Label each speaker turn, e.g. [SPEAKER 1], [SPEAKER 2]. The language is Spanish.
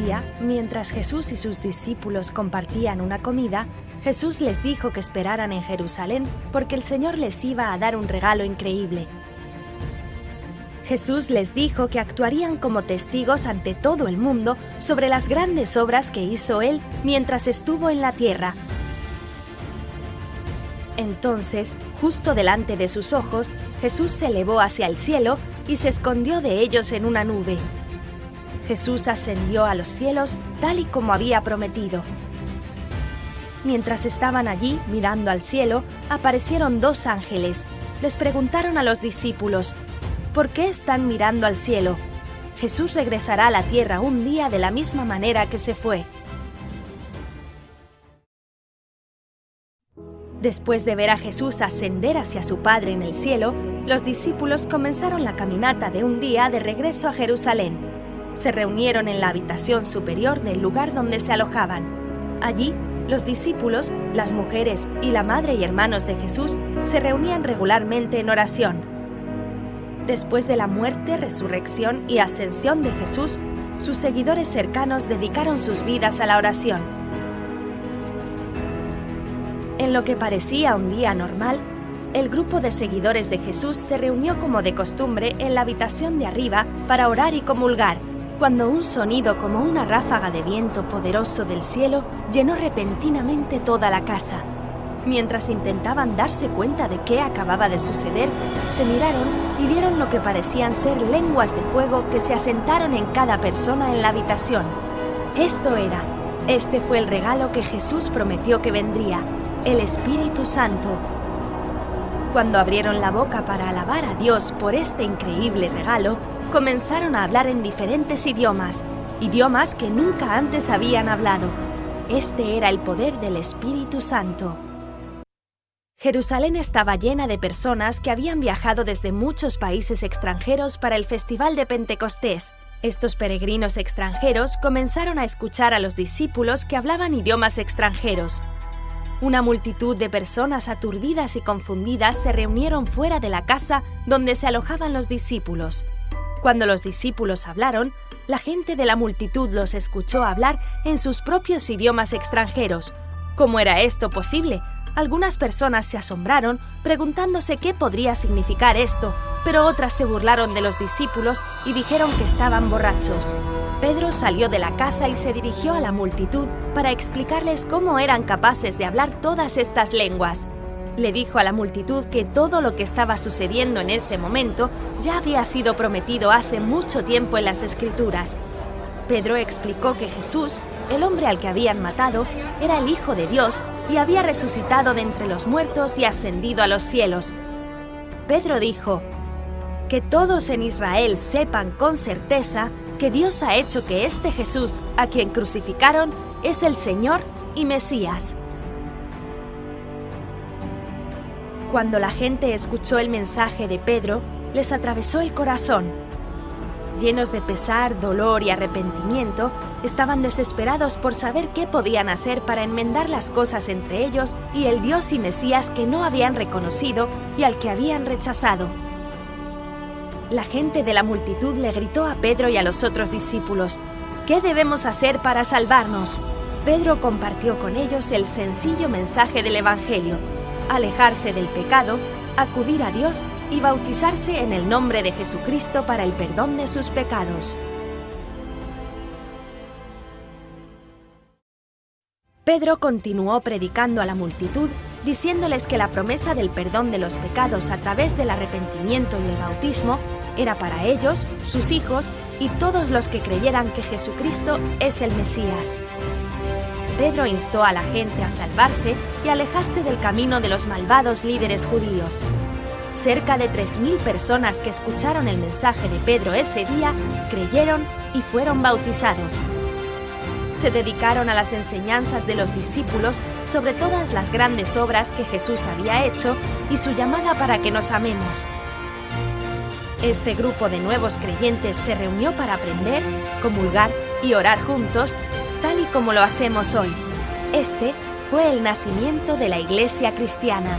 [SPEAKER 1] día, mientras Jesús y sus discípulos compartían una comida, Jesús les dijo que esperaran en Jerusalén porque el Señor les iba a dar un regalo increíble. Jesús les dijo que actuarían como testigos ante todo el mundo sobre las grandes obras que hizo Él mientras estuvo en la tierra. Entonces, justo delante de sus ojos, Jesús se elevó hacia el cielo y se escondió de ellos en una nube. Jesús ascendió a los cielos tal y como había prometido. Mientras estaban allí mirando al cielo, aparecieron 2 ángeles. Les preguntaron a los discípulos: ¿por qué están mirando al cielo? Jesús regresará a la tierra un día de la misma manera que se fue. Después de ver a Jesús ascender hacia su Padre en el cielo, los discípulos comenzaron la caminata de un día de regreso a Jerusalén. Se reunieron en la habitación superior del lugar donde se alojaban. Allí, los discípulos, las mujeres y la madre y hermanos de Jesús se reunían regularmente en oración. Después de la muerte, resurrección y ascensión de Jesús, sus seguidores cercanos dedicaron sus vidas a la oración. En lo que parecía un día normal, el grupo de seguidores de Jesús se reunió como de costumbre en la habitación de arriba para orar y comulgar, cuando un sonido como una ráfaga de viento poderoso del cielo llenó repentinamente toda la casa. Mientras intentaban darse cuenta de qué acababa de suceder, se miraron y vieron lo que parecían ser lenguas de fuego que se asentaron en cada persona en la habitación. Este fue el regalo que Jesús prometió que vendría, el Espíritu Santo. Cuando abrieron la boca para alabar a Dios por este increíble regalo, comenzaron a hablar en diferentes idiomas que nunca antes habían hablado. Este era el poder del Espíritu Santo. Jerusalén estaba llena de personas que habían viajado desde muchos países extranjeros para el Festival de Pentecostés. Estos peregrinos extranjeros comenzaron a escuchar a los discípulos que hablaban idiomas extranjeros. Una multitud de personas aturdidas y confundidas se reunieron fuera de la casa donde se alojaban los discípulos. Cuando los discípulos hablaron, la gente de la multitud los escuchó hablar en sus propios idiomas extranjeros. ¿Cómo era esto posible? Algunas personas se asombraron, preguntándose qué podría significar esto, pero otras se burlaron de los discípulos y dijeron que estaban borrachos. Pedro salió de la casa y se dirigió a la multitud para explicarles cómo eran capaces de hablar todas estas lenguas. Le dijo a la multitud que todo lo que estaba sucediendo en este momento ya había sido prometido hace mucho tiempo en las Escrituras. Pedro explicó que Jesús, el hombre al que habían matado, era el Hijo de Dios y había resucitado de entre los muertos y ascendido a los cielos. Pedro dijo: que todos en Israel sepan con certeza que Dios ha hecho que este Jesús, a quien crucificaron, es el Señor y Mesías. Cuando la gente escuchó el mensaje de Pedro, les atravesó el corazón. Llenos de pesar, dolor y arrepentimiento, estaban desesperados por saber qué podían hacer para enmendar las cosas entre ellos y el Dios y Mesías que no habían reconocido y al que habían rechazado. La gente de la multitud le gritó a Pedro y a los otros discípulos: ¿qué debemos hacer para salvarnos? Pedro compartió con ellos el sencillo mensaje del Evangelio: alejarse del pecado, acudir a Dios y bautizarse en el nombre de Jesucristo para el perdón de sus pecados. Pedro continuó predicando a la multitud, diciéndoles que la promesa del perdón de los pecados a través del arrepentimiento y el bautismo era para ellos, sus hijos y todos los que creyeran que Jesucristo es el Mesías. Pedro instó a la gente a salvarse y alejarse del camino de los malvados líderes judíos. Cerca de 3.000 personas que escucharon el mensaje de Pedro ese día creyeron y fueron bautizados. Se dedicaron a las enseñanzas de los discípulos sobre todas las grandes obras que Jesús había hecho y su llamada para que nos amemos. Este grupo de nuevos creyentes se reunió para aprender, comulgar y orar juntos, tal y como lo hacemos hoy. Este fue el nacimiento de la Iglesia cristiana.